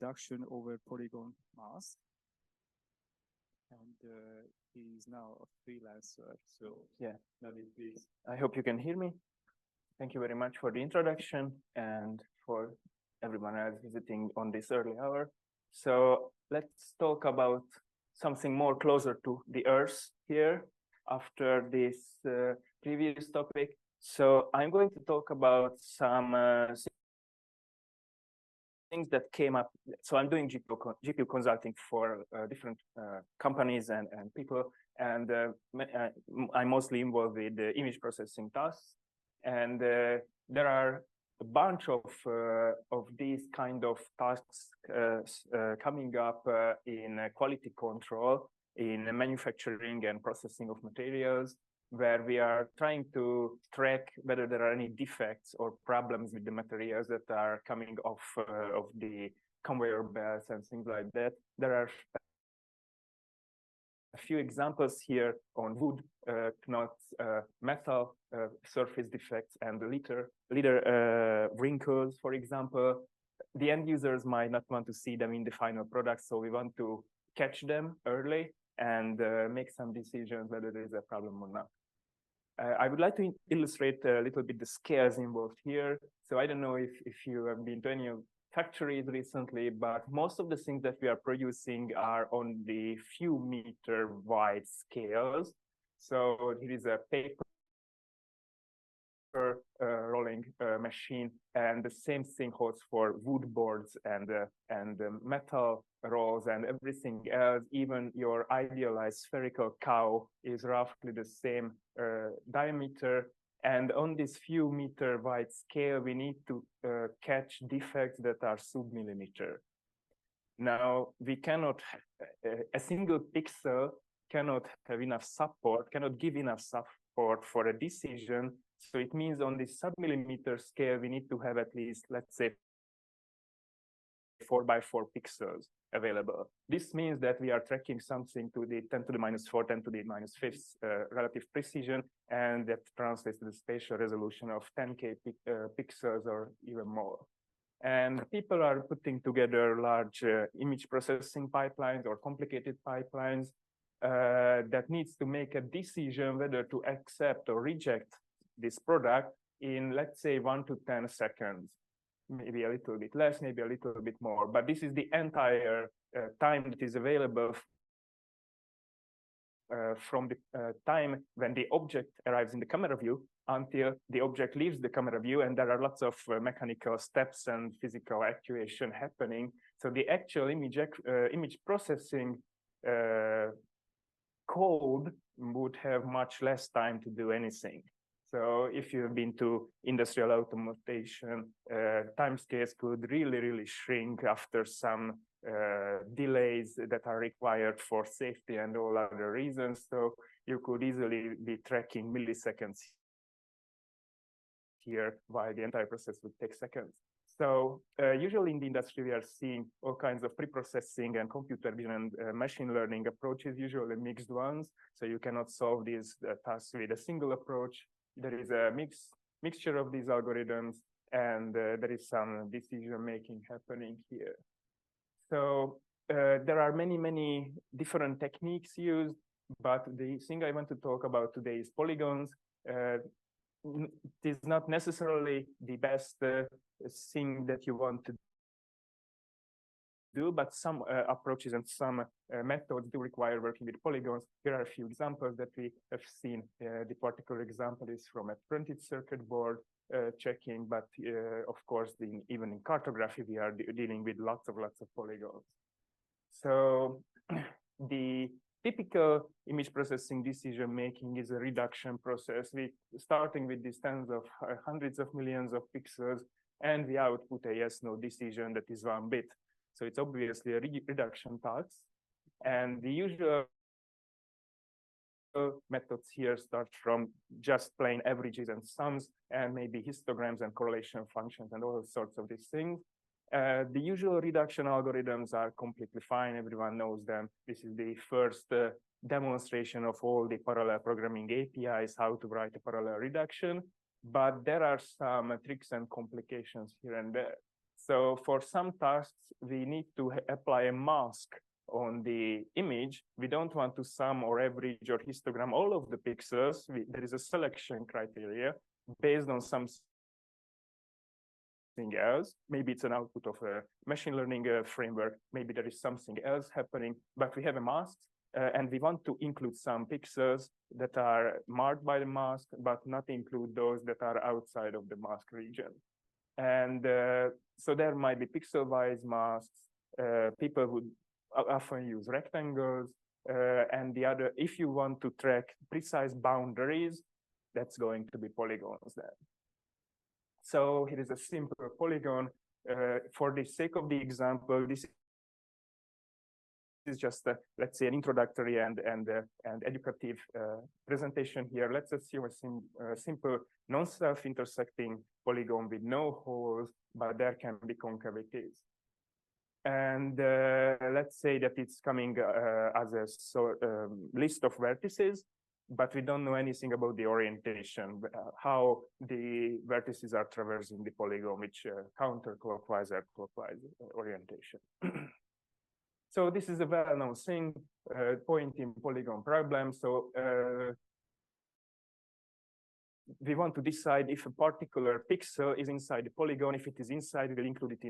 reduction over polygon mask. And he is now a freelancer. So yeah, Navid, please. I hope you can hear me. Thank you very much for the introduction and for everyone else visiting on this early hour. So let's talk about something more closer to the Earth here after this previous topic. So I'm going to talk about some things that came up. So I'm doing GPU consulting for different companies and people, and I'm mostly involved with the image processing tasks. And there are a bunch of these kind of tasks coming up in quality control, in manufacturing and processing of materials, where we are trying to track whether there are any defects or problems with the materials that are coming off of the conveyor belts and things like that. There are a few examples here on wood, knots, metal surface defects, and leader wrinkles, for example. The end users might not want to see them in the final product, so we want to catch them early and make some decisions whether there is a problem or not. I would like to illustrate a little bit the scales involved here. So I don't know if you have been to any factories recently, but most of the things that we are producing are on the few meter wide scales. So here is a paper rolling machine, and the same thing holds for wood boards and metal rolls and everything else. Even your idealized spherical cow is roughly the same diameter. And on this few meter wide scale, we need to catch defects that are sub-millimeter. Now, we cannot, a single pixel cannot have enough support, cannot give enough support for a decision. So it means on the sub-millimeter scale, we need to have at least, let's say, 4 by 4 pixels available. This means that we are tracking something to the 10 to the minus 4, 10 to the minus 5th relative precision, and that translates to the spatial resolution of 10K pixels or even more. And people are putting together large image processing pipelines or complicated pipelines that needs to make a decision whether to accept or reject this product in, let's say, 1 to 10 seconds. Maybe a little bit less, maybe a little bit more, but this is the entire time that is available from the time when the object arrives in the camera view until the object leaves the camera view, and there are lots of mechanical steps and physical actuation happening. So the actual image processing code would have much less time to do anything. So if you've been to industrial automation, timescales could really shrink after some delays that are required for safety and all other reasons. So you could easily be tracking milliseconds here, while the entire process would take seconds. So usually in the industry, we are seeing all kinds of pre-processing and computer vision and machine learning approaches, usually mixed ones. So you cannot solve these tasks with a single approach. There is a mixture of these algorithms, and there is some decision making happening here. So there are many different techniques used, but the thing I want to talk about today is polygons. It is not necessarily the best thing that you want to do, but some approaches and some methods do require working with polygons. Here are a few examples that we have seen. The particular example is from a printed circuit board checking, but of course, even in cartography, we are dealing with lots of polygons. So the typical image processing decision making is a reduction process. We starting with these tens of hundreds of millions of pixels, and we output a yes/no decision that is 1 bit. So it's obviously a reduction task. And the usual methods here start from just plain averages and sums, and maybe histograms and correlation functions and all sorts of these things. The usual reduction algorithms are completely fine. Everyone knows them. This is the first demonstration of all the parallel programming APIs, how to write a parallel reduction. But there are some tricks and complications here and there. So for some tasks, we need to apply a mask on the image. We don't want to sum or average or histogram all of the pixels. There is a selection criteria based on something else. Maybe it's an output of a machine learning framework. Maybe there is something else happening, but we have a mask. And we want to include some pixels that are marked by the mask, but not include those that are outside of the mask region. And so there might be pixel-wise masks. People would often use rectangles. And the other, if you want to track precise boundaries, that's going to be polygons then. So here is a simple polygon. For the sake of the example, this is just, let's say, an introductory and educative presentation here. Let's assume a simple non-self-intersecting polygon with no holes, but there can be concavities. And let's say that it's coming as a list of vertices, but we don't know anything about the orientation, how the vertices are traversing the polygon, which counterclockwise or clockwise orientation. So this is a well-known thing, point in polygon problem. So we want to decide if a particular pixel is inside the polygon. If it is inside, we'll include it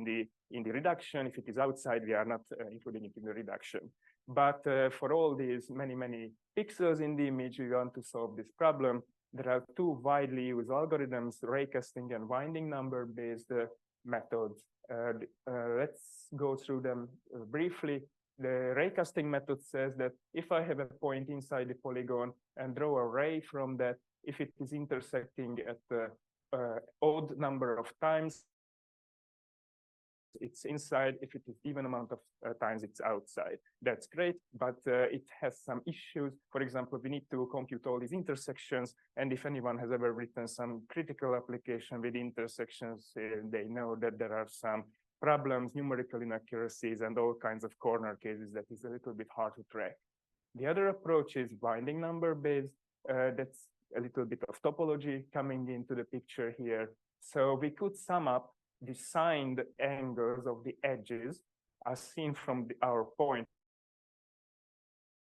in the reduction. If it is outside, we are not including it in the reduction. But for all these many pixels in the image, we want to solve this problem. There are two widely used algorithms, raycasting and winding number-based methods. Let's go through them briefly. The raycasting method says that if I have a point inside the polygon and draw a ray from that, if it is intersecting at the odd number of times, it's inside. If it is even amount of times, it's outside. That's great, but it has some issues. For example, we need to compute all these intersections, and if anyone has ever written some critical application with intersections, they know that there are some problems, numerical inaccuracies, and all kinds of corner cases that is a little bit hard to track. The other approach is winding number based. That's a little bit of topology coming into the picture here. So we could sum up the signed angles of the edges as seen from our point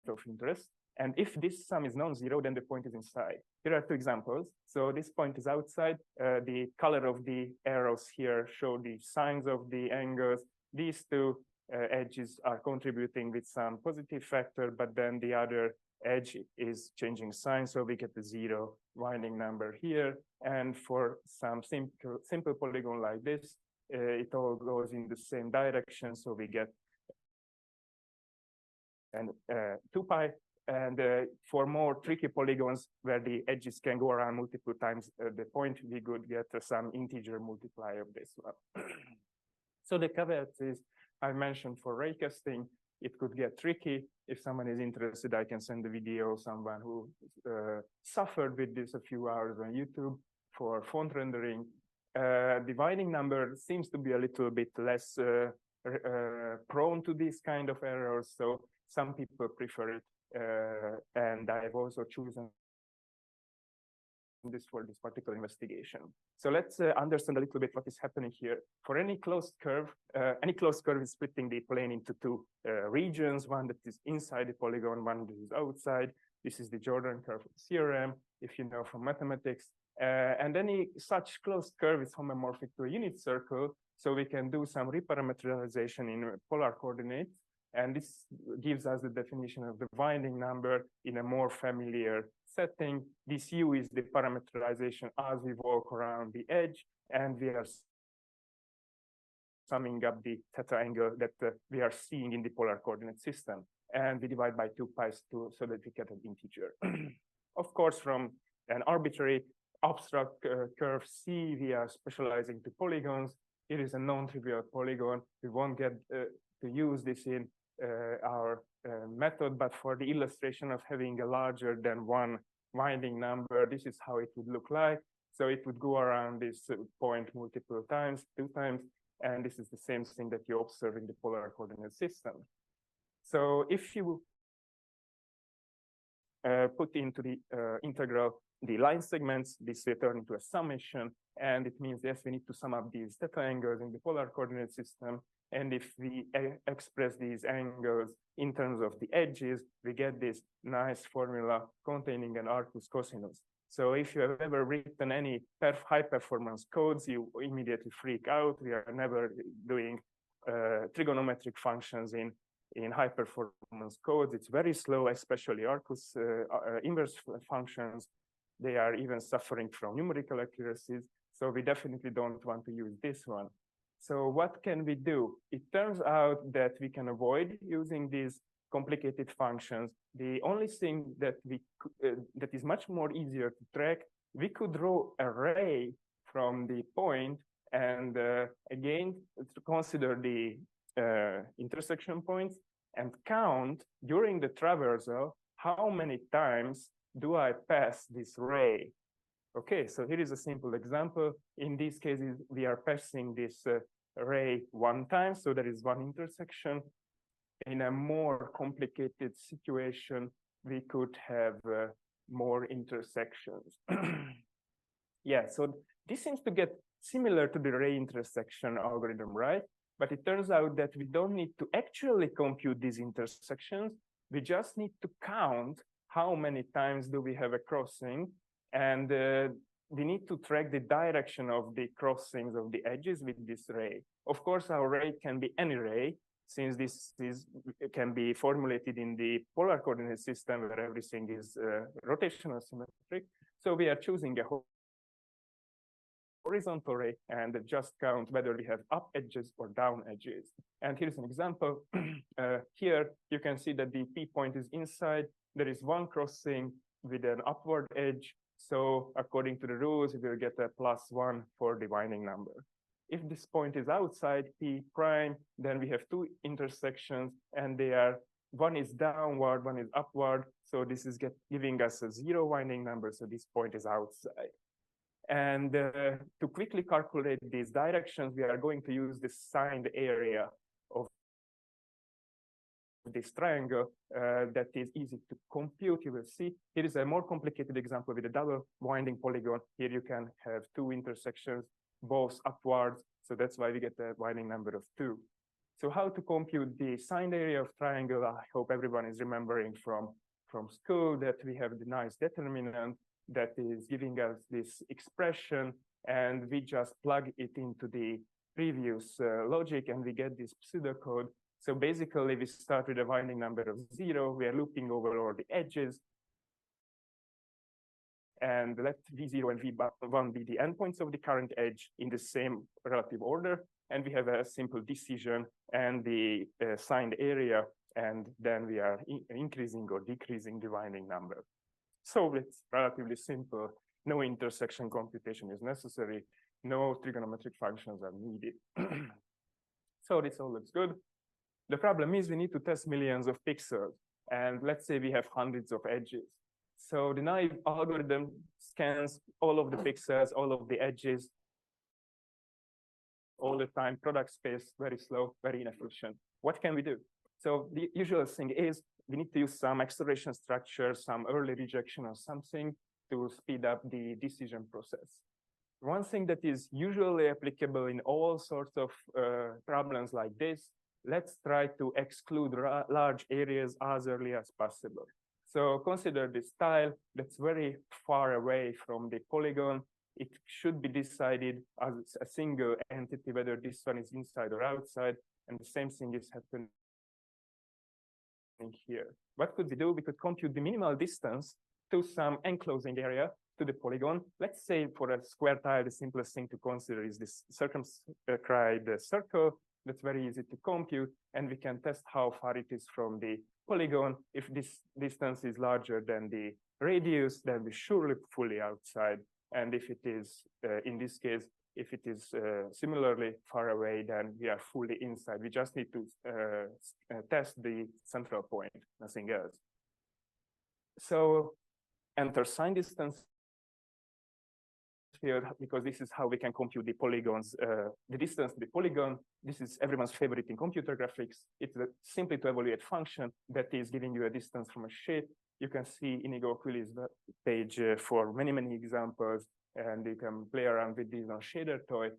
of interest. And if this sum is non-zero, then the point is inside. Here are two examples. So this point is outside. The color of the arrows here show the signs of the angles. These two edges are contributing with some positive factor, but then the other edge is changing sign, so we get the zero winding number here. And for some simple polygon like this, it all goes in the same direction, so we get 2 pi. And for more tricky polygons where the edges can go around multiple times the point, we could get some integer multiply of this one. So the caveat is, I mentioned for raycasting, it could get tricky. If someone is interested, I can send a video of someone who suffered with this a few hours on YouTube for font rendering. The winding number seems to be a little bit less prone to these kind of errors, so some people prefer it. And I've also chosen this for this particular investigation. So let's understand a little bit what is happening here. For any closed curve is splitting the plane into two regions, one that is inside the polygon, one that is outside. This is the Jordan curve theorem, if you know from mathematics. And any such closed curve is homomorphic to a unit circle, so we can do some reparameterization in polar coordinates. And this gives us the definition of the winding number in a more familiar setting. This U is the parameterization as we walk around the edge, and we are summing up the theta angle that we are seeing in the polar coordinate system. And we divide by 2 pi so that we get an integer. Of course, from an arbitrary abstract curve C, we are specializing to polygons. It is a non-trivial polygon. We won't get to use this in our method, but for the illustration of having a larger than one winding number, this is how it would look like. So it would go around this point multiple times, 2 times, and this is the same thing that you observe in the polar coordinate system. So if you put into the integral the line segments. This will turn into a summation, and it means, yes, we need to sum up these theta angles in the polar coordinate system. And if we express these angles in terms of the edges, we get this nice formula containing an arcus cosinus. So if you have ever written any high performance codes, you immediately freak out. We are never doing trigonometric functions in high performance codes. It's very slow, especially arcus inverse functions. They are even suffering from numerical accuracies. So we definitely don't want to use this one. So what can we do? It turns out that we can avoid using these complicated functions. The only thing that that is much more easier to track, we could draw a ray from the point, and again, to consider the intersection points and count during the traversal how many times do I pass this ray. Okay, so here is a simple example. In these cases, we are passing this ray one time, so there is one intersection. In a more complicated situation, we could have more intersections. Yeah, so this seems to get similar to the ray intersection algorithm, right? But it turns out that we don't need to actually compute these intersections. We just need to count how many times do we have a crossing, and we need to track the direction of the crossings of the edges with this ray. Of course, our ray can be any ray, since this can be formulated in the polar coordinate system where everything is rotational symmetric. So we are choosing a horizontal ray and just count whether we have up edges or down edges. And here's an example. Here you can see that the P point is inside. There is one crossing with an upward edge. So according to the rules, we will get a +1 for the winding number. If this point is outside P prime, then we have two intersections, and they are, one is downward, one is upward. So this is giving us a 0 winding number. So this point is outside. And to quickly calculate these directions, we are going to use the signed area of this triangle that is easy to compute. You will see here is a more complicated example with a double winding polygon. Here you can have two intersections, both upwards. So that's why we get a winding number of 2. So how to compute the signed area of triangle? I hope everyone is remembering from school that we have the nice determinant that is giving us this expression, and we just plug it into the previous logic, and we get this pseudocode. So basically, we start with a winding number of 0. We are looping over all the edges. And let V0 and V1 be the endpoints of the current edge in the same relative order. And we have a simple decision and the signed area. And then we are increasing or decreasing the winding number. So it's relatively simple. No intersection computation is necessary. No trigonometric functions are needed. So this all looks good. The problem is we need to test millions of pixels. And let's say we have hundreds of edges. So the naive algorithm scans all of the pixels, all of the edges, all the time, product space, very slow, very inefficient. What can we do? So the usual thing is we need to use some acceleration structure, some early rejection or something to speed up the decision process. One thing that is usually applicable in all sorts of problems like this, let's try to exclude large areas as early as possible. So consider this tile that's very far away from the polygon. It should be decided as a single entity, whether this one is inside or outside. And the same thing is happening here. What could we do? We could compute the minimal distance to some enclosing area to the polygon. Let's say for a square tile, the simplest thing to consider is this circumscribed circle. That's very easy to compute, and we can test how far it is from the polygon. If this distance is larger than the radius, then we're surely fully outside. And if it is, in this case, if it is similarly far away, then we are fully inside. We just need to test the central point, nothing else. So enter sign distance here, because this is how we can compute the polygons, the distance to the polygon. This is everyone's favorite in computer graphics. It's simply to evaluate function that is giving you a distance from a shape. You can see Inigo Quilly's page for many, many examples, and you can play around with these on Shader Toy.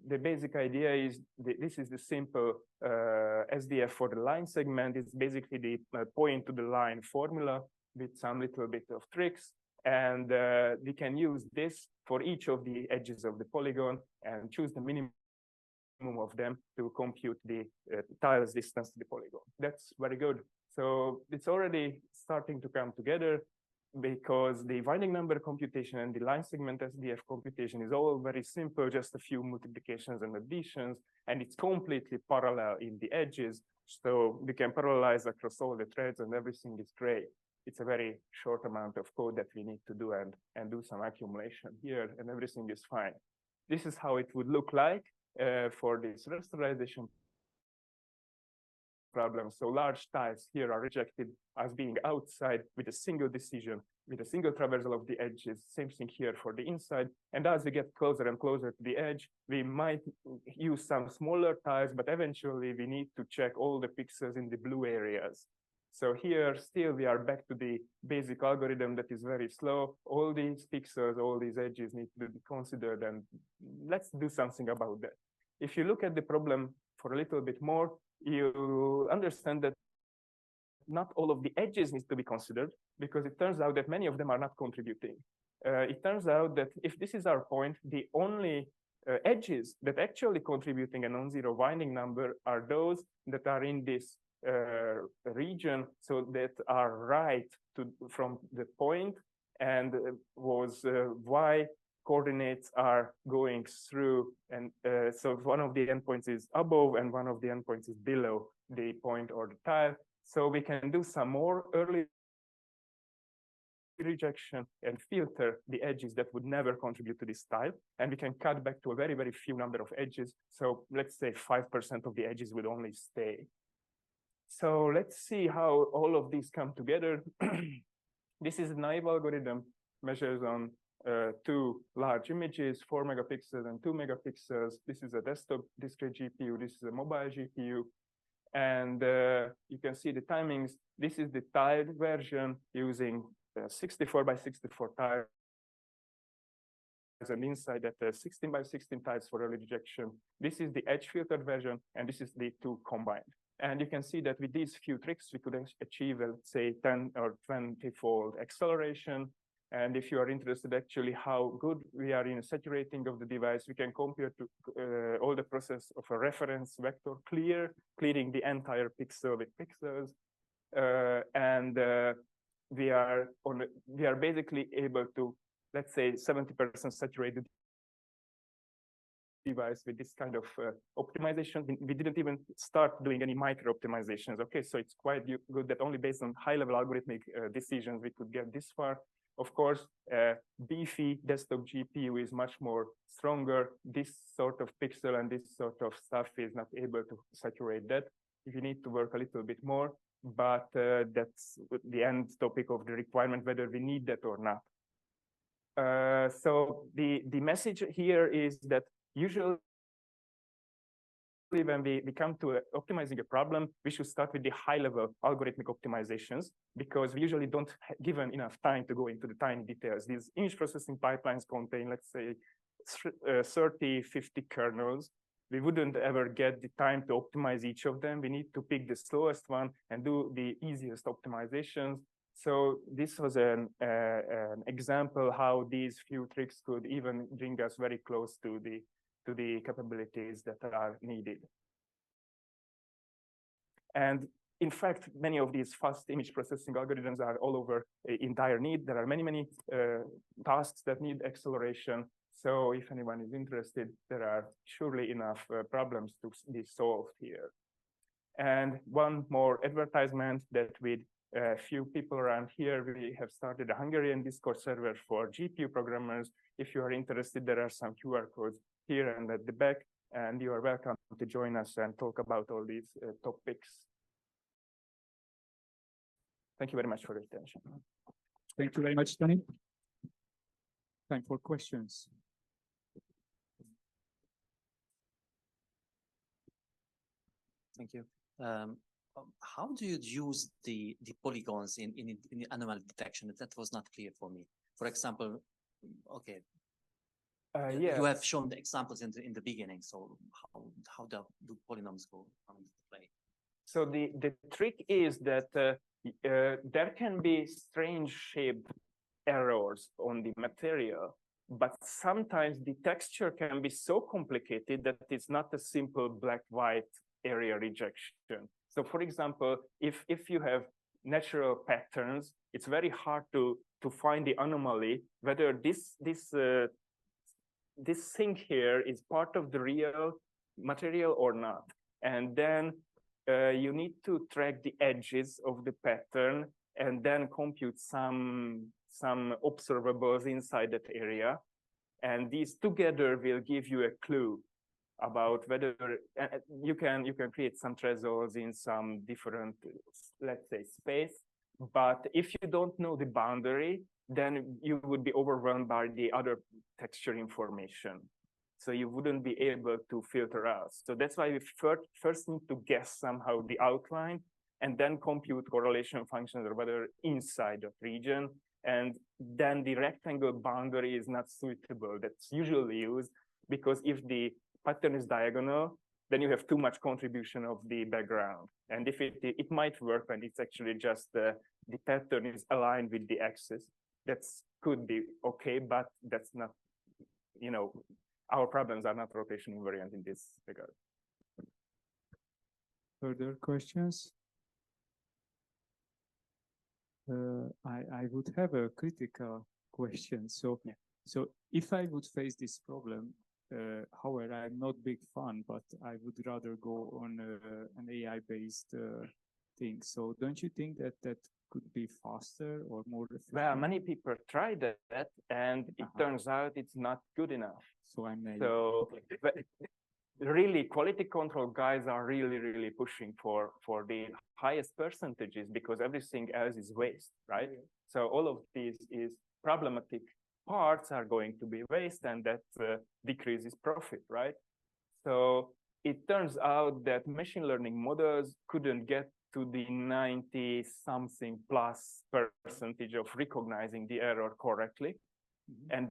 The basic idea is this is the simple SDF for the line segment. It's basically the point to the line formula with some little bit of tricks. And we can use this for each of the edges of the polygon and choose the minimum of them to compute the tiles distance to the polygon. That's very good. So it's already starting to come together, because the winding number computation and the line segment SDF computation is all very simple, just a few multiplications and additions, and it's completely parallel in the edges. So we can parallelize across all the threads and everything is great. It's a very short amount of code that we need to do and do some accumulation here, and everything is fine. This is how it would look like for this rasterization problem. So large tiles here are rejected as being outside with a single decision, with a single traversal of the edges. Same thing here for the inside. And as we get closer and closer to the edge, we might use some smaller tiles, but eventually we need to check all the pixels in the blue areas. So here still we are back to the basic algorithm that is very slow. All these pixels, all these edges need to be considered, and let's do something about that. If you look at the problem for a little bit more, you understand that not all of the edges need to be considered, because it turns out that many of them are not contributing. It turns out that if this is our point, the only edges that actually contributing a non-zero winding number are those that are in this region, so that are right from the point, and was y coordinates are going through, and so one of the endpoints is above and one of the endpoints is below the point or the tile. So we can do some more early rejection and filter the edges that would never contribute to this tile, and we can cut back to a very, very few number of edges. So let's say 5% of the edges would only stay. So let's see how all of these come together. This is a naive algorithm, measures on two large images, 4 megapixels and 2 megapixels. This is a desktop discrete GPU. This is a mobile GPU. And you can see the timings. This is the tiled version using 64 by 64 tiles, and inside that 16 by 16 tiles for early rejection. This is the edge filtered version, and this is the two combined. And you can see that with these few tricks, we could achieve, let's say, 10 or 20-fold acceleration. And if you are interested actually how good we are in saturating of the device, we can compare to all the process of a reference vector clearing the entire pixel with pixels. We are basically able to, let's say, 70% saturated device with this kind of optimization. We didn't even start doing any micro optimizations. Okay, so it's quite good that only based on high-level algorithmic decisions we could get this far. Of course, beefy desktop GPU is much more stronger. This sort of pixel and this sort of stuff is not able to saturate that. You need to work a little bit more, but that's the end topic of the requirement, whether we need that or not. So the message here is that usually when we come to optimizing a problem, we should start with the high-level algorithmic optimizations, because we usually don't given enough time to go into the tiny details. These image processing pipelines contain, let's say, 30, 50 kernels. We wouldn't ever get the time to optimize each of them. We need to pick the slowest one and do the easiest optimizations. So this was an example how these few tricks could even bring us very close to the capabilities that are needed. And in fact, many of these fast image processing algorithms are all over in dire need. There are many tasks that need acceleration. So if anyone is interested, there are surely enough problems to be solved here. And one more advertisement that with a few people around here, we have started a Hungarian Discord server for GPU programmers. If you are interested, there are some QR codes here and at the back, and you are welcome to join us and talk about all these topics. Thank you very much for your attention. Thank you very much, Tony. Time for questions. Thank you. How do you use the polygons in the anomaly detection? That was not clear for me. For example, okay, Yeah. you have shown the examples in the beginning. So how do polynomials go into play? So the trick is that there can be strange shaped errors on the material, but sometimes the texture can be so complicated that it's not a simple black-white area rejection. So for example, if you have natural patterns, it's very hard to find the anomaly, whether this thing here is part of the real material or not. And then you need to track the edges of the pattern and then compute some observables inside that area. And these together will give you a clue about whether you can create some thresholds in some different, let's say, space. But if you don't know the boundary, then you would be overwhelmed by the other texture information. So you wouldn't be able to filter out. So that's why we first need to guess somehow the outline and then compute correlation functions or whether inside that region. And then the rectangle boundary is not suitable. That's usually used because if the pattern is diagonal, then you have too much contribution of the background. And if it might work when it's actually just the pattern is aligned with the axis. That could be okay, but that's not, our problems are not rotation invariant in this regard. Further questions? I would have a critical question. So, yeah. So if I would face this problem, however, I'm not big fan, but I would rather go on an AI-based thing. So don't you think that that could be faster or more efficient? Well, many people tried that, and it turns out it's not good enough. So I'm naive. So, but really, quality control guys are really pushing for the highest percentages because everything else is waste, right? Yeah. So all of these is problematic parts are going to be waste, and that decreases profit, right? So it turns out that machine learning models couldn't get to the 90-something plus percentage of recognizing the error correctly. Mm-hmm. And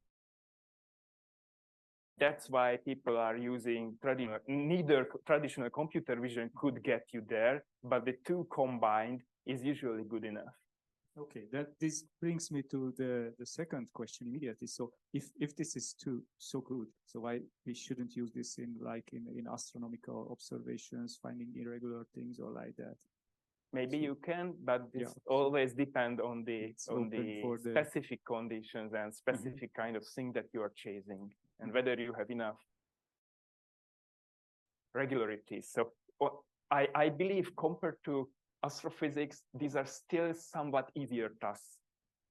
that's why people are using neither traditional computer vision could get you there, but the two combined is usually good enough. Okay, this brings me to the second question immediately. So if this is so good, so why we shouldn't use this in astronomical observations, finding irregular things or like that? Maybe you can, but it's always depend on the specific conditions and specific kind of thing that you are chasing, and whether you have enough regularities. So I believe compared to astrophysics, these are still somewhat easier tasks,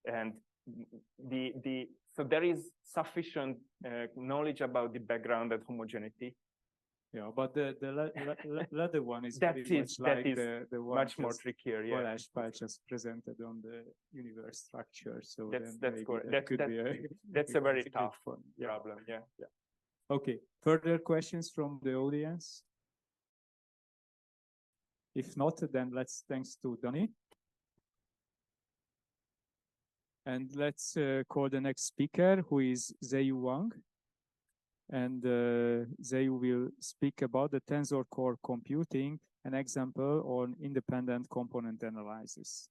and so there is sufficient knowledge about the background and homogeneity. Yeah, but the latter one is very much like the one much more trickier. Yeah, Balázs just presented on the universe structure. So that's correct. That's a very tough problem. Yeah. Okay. Further questions from the audience? If not, then thanks to Dani. And let's call the next speaker, who is Zheyu Wang. And Zheyu will speak about the tensor core computing, an example on independent component analysis.